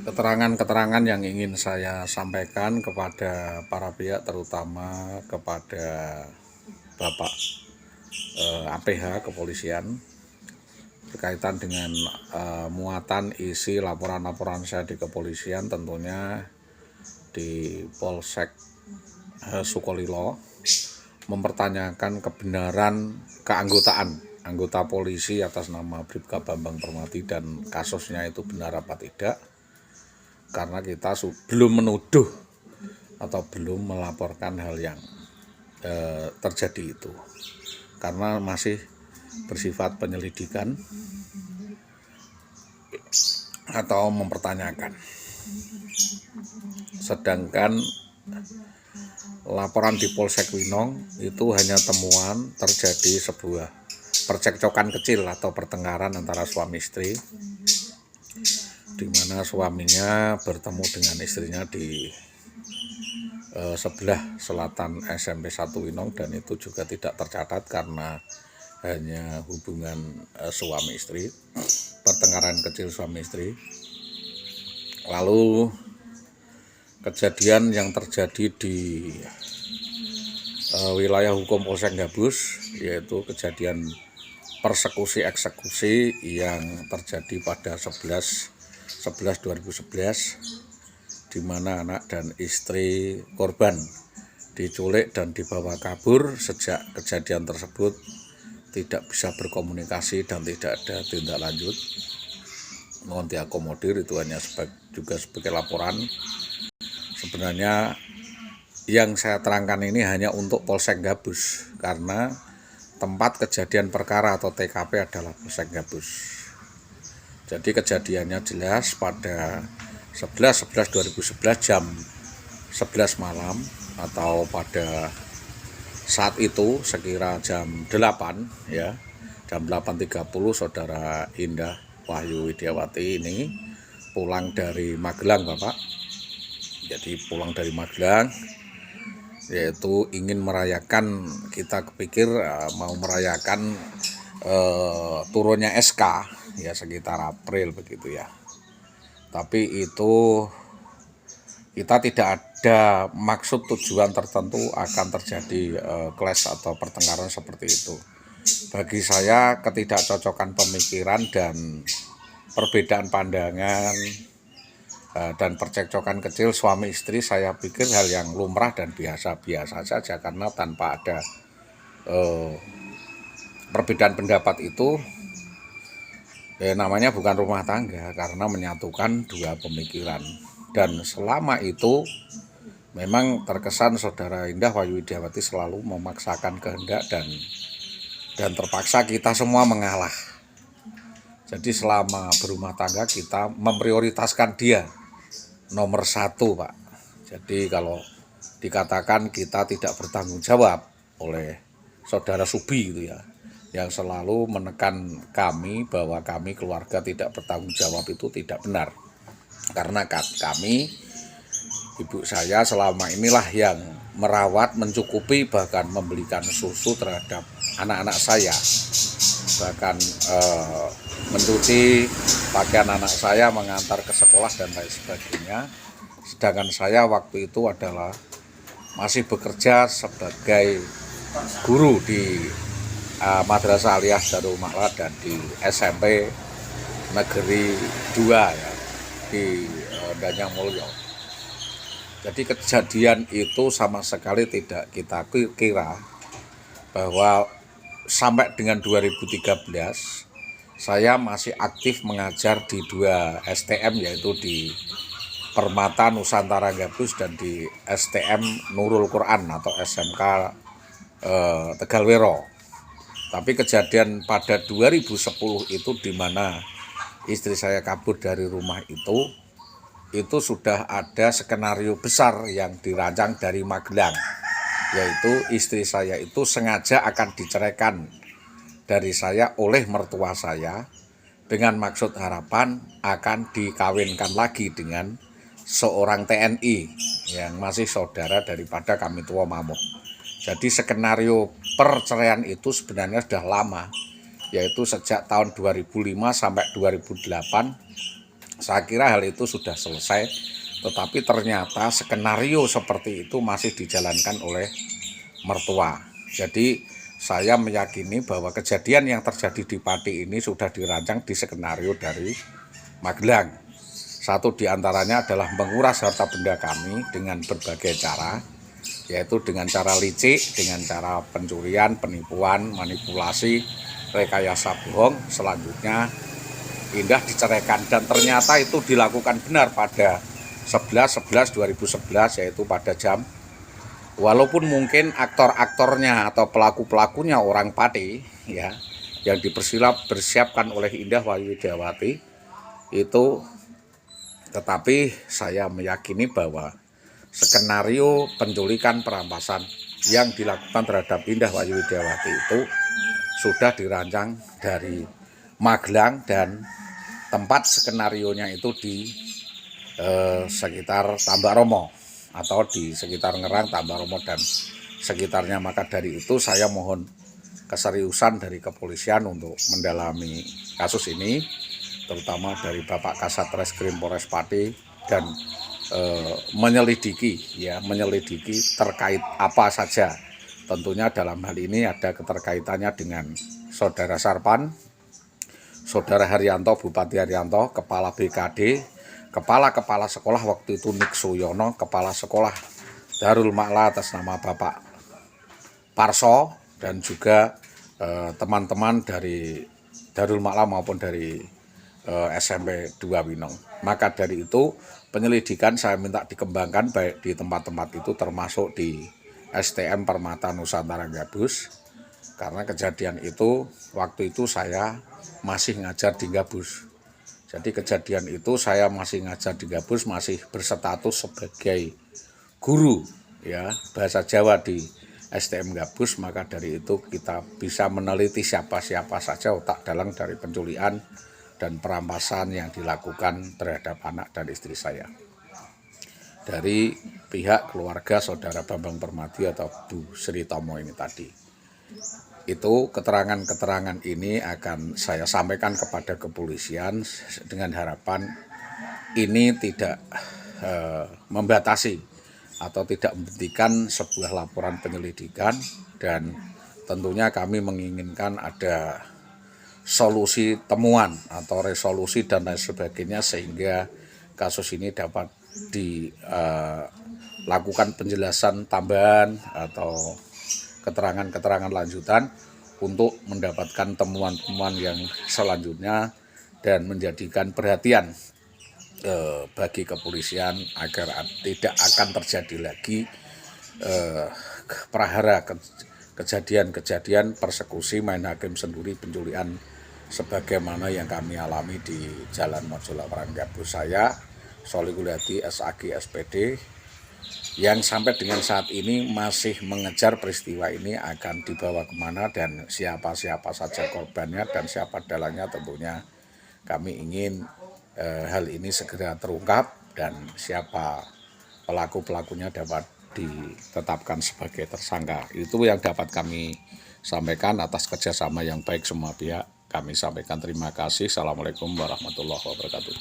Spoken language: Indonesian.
keterangan-keterangan yang ingin saya sampaikan kepada para pihak, terutama kepada Bapak APH Kepolisian berkaitan dengan muatan isi laporan-laporan saya di kepolisian, tentunya di Polsek Sukolilo, mempertanyakan kebenaran keanggotaan anggota polisi atas nama Bribka Bambang Permati dan kasusnya itu benar apa tidak, karena kita belum menuduh atau belum melaporkan hal yang terjadi itu, karena masih bersifat penyelidikan atau mempertanyakan. Sedangkan laporan di Polsek Winong itu hanya temuan terjadi sebuah percekcokan kecil atau pertengkaran antara suami istri, di mana suaminya bertemu dengan istrinya di sebelah selatan SMP 1 Winong, dan itu juga tidak tercatat karena hanya hubungan suami istri, pertengkaran kecil suami istri. Lalu kejadian yang terjadi di wilayah hukum Polsek Gabus, yaitu kejadian persekusi eksekusi yang terjadi pada 11/11/2011, di mana anak dan istri korban diculik dan dibawa kabur. Sejak kejadian tersebut tidak bisa berkomunikasi dan tidak ada tindak lanjut. Mohon diakomodir, itu hanya juga sebagai laporan. Sebenarnya yang saya terangkan ini hanya untuk Polsek Gabus, karena tempat kejadian perkara atau TKP adalah Polsek Gabus. Jadi kejadiannya jelas pada 11/11/2011 jam 11 malam, atau pada saat itu sekira jam 8 ya, jam 8.30 saudara Indah Wahyu Widiawati ini pulang dari Magelang, Bapak. Jadi pulang dari Magelang, yaitu ingin merayakan, kita kepikir mau merayakan turunnya SK ya, sekitar April begitu ya. Tapi itu kita tidak ada maksud tujuan tertentu akan terjadi clash atau pertengkaran seperti itu. Bagi saya, ketidakcocokan pemikiran dan perbedaan pandangan dan percekcokan kecil suami istri, saya pikir hal yang lumrah dan biasa-biasa saja, karena tanpa ada perbedaan pendapat itu namanya bukan rumah tangga, karena menyatukan dua pemikiran. Dan selama itu memang terkesan saudara Indah Wahyu Widiawati selalu memaksakan kehendak dan terpaksa kita semua mengalah. Jadi selama berumah tangga kita memprioritaskan dia nomor 1, Pak. Jadi kalau dikatakan kita tidak bertanggung jawab oleh saudara Subi itu ya, yang selalu menekan kami bahwa kami keluarga tidak bertanggung jawab, itu tidak benar. Karena kami, ibu saya selama inilah yang merawat, mencukupi, bahkan membelikan susu terhadap anak-anak saya, bahkan mencuci pakaian anak saya, mengantar ke sekolah dan lain sebagainya. Sedangkan saya waktu itu adalah masih bekerja sebagai guru di Madrasah Aliyah Darul Ma'wa dan di SMP Negeri 2 ya, di Danyang Mulyo. Jadi kejadian itu sama sekali tidak kita kira bahwa sampai dengan 2013 saya masih aktif mengajar di 2 STM, yaitu di Permata Nusantara Gabus dan di STM Nurul Quran atau SMK Tegalwero. Tapi kejadian pada 2010 itu, di mana istri saya kabur dari rumah itu sudah ada skenario besar yang dirancang dari Magelang, yaitu istri saya itu sengaja akan diceraikan dari saya oleh mertua saya dengan maksud harapan akan dikawinkan lagi dengan seorang TNI yang masih saudara daripada kami tua Mamuh. Jadi skenario perceraian itu sebenarnya sudah lama, yaitu sejak tahun 2005 sampai 2008 Saya kira hal itu sudah selesai, tetapi ternyata skenario seperti itu masih dijalankan oleh mertua. Jadi saya meyakini bahwa kejadian yang terjadi di Pati ini sudah dirancang di skenario dari Magelang. Satu diantaranya adalah menguras harta benda kami dengan berbagai cara, yaitu dengan cara licik, dengan cara pencurian, penipuan, manipulasi, rekayasa bohong. Selanjutnya Indah diceraikan, dan ternyata itu dilakukan benar pada 11/11/2011, yaitu pada jam, walaupun mungkin aktor-aktornya atau pelaku-pelakunya orang Pati ya, yang dipersiapkan oleh Indah Wayu Widiawati itu, tetapi saya meyakini bahwa skenario penculikan perampasan yang dilakukan terhadap Indah Wayu Widiawati itu sudah dirancang dari Magelang, dan tempat skenarionya itu di sekitar Tambak Romo atau di sekitar Ngerang, Tambak Romo dan sekitarnya. Maka dari itu saya mohon keseriusan dari kepolisian untuk mendalami kasus ini, terutama dari Bapak Kasat Reskrim Polres Pati, dan menyelidiki terkait apa saja. Tentunya dalam hal ini ada keterkaitannya dengan Saudara Sarpan, Saudara Haryanto, Bupati Haryanto, Kepala BKD, Kepala sekolah waktu itu Nik Suyono, Kepala Sekolah Darul Ma'la atas nama Bapak Parso, dan juga teman-teman dari Darul Ma'la maupun dari SMP 2 Winong. Maka dari itu penyelidikan saya minta dikembangkan baik di tempat-tempat itu, termasuk di STM Permata Nusantara Gabus, karena kejadian itu waktu itu saya masih ngajar di Gabus. Jadi kejadian itu saya masih ngajar di Gabus, masih berstatus sebagai guru ya bahasa Jawa di STM Gabus. Maka dari itu kita bisa meneliti siapa-siapa saja otak dalang dari penculikan dan perampasan yang dilakukan terhadap anak dan istri saya. Dari pihak keluarga Saudara Bambang Permadi atau Bu Sri Tomo ini tadi. Itu keterangan-keterangan ini akan saya sampaikan kepada kepolisian dengan harapan ini tidak membatasi atau tidak menghentikan sebuah laporan penyelidikan, dan tentunya kami menginginkan ada solusi temuan atau resolusi dan lain sebagainya, sehingga kasus ini dapat dilakukan penjelasan tambahan atau keterangan-keterangan lanjutan untuk mendapatkan temuan-temuan yang selanjutnya dan menjadikan perhatian bagi kepolisian agar tidak akan terjadi lagi prahara kejadian-kejadian persekusi, main hakim sendiri, penculikan sebagaimana yang kami alami di Jalan Mojolawaran Gabus. Saya Solikul Hadi SAG SPD yang sampai dengan saat ini masih mengejar peristiwa ini akan dibawa kemana dan siapa-siapa saja korbannya dan siapa dalangnya. Tentunya kami ingin hal ini segera terungkap dan siapa pelaku-pelakunya dapat ditetapkan sebagai tersangka. Itu yang dapat kami sampaikan atas kerjasama yang baik semua pihak. Kami sampaikan terima kasih. Assalamualaikum warahmatullahi wabarakatuh.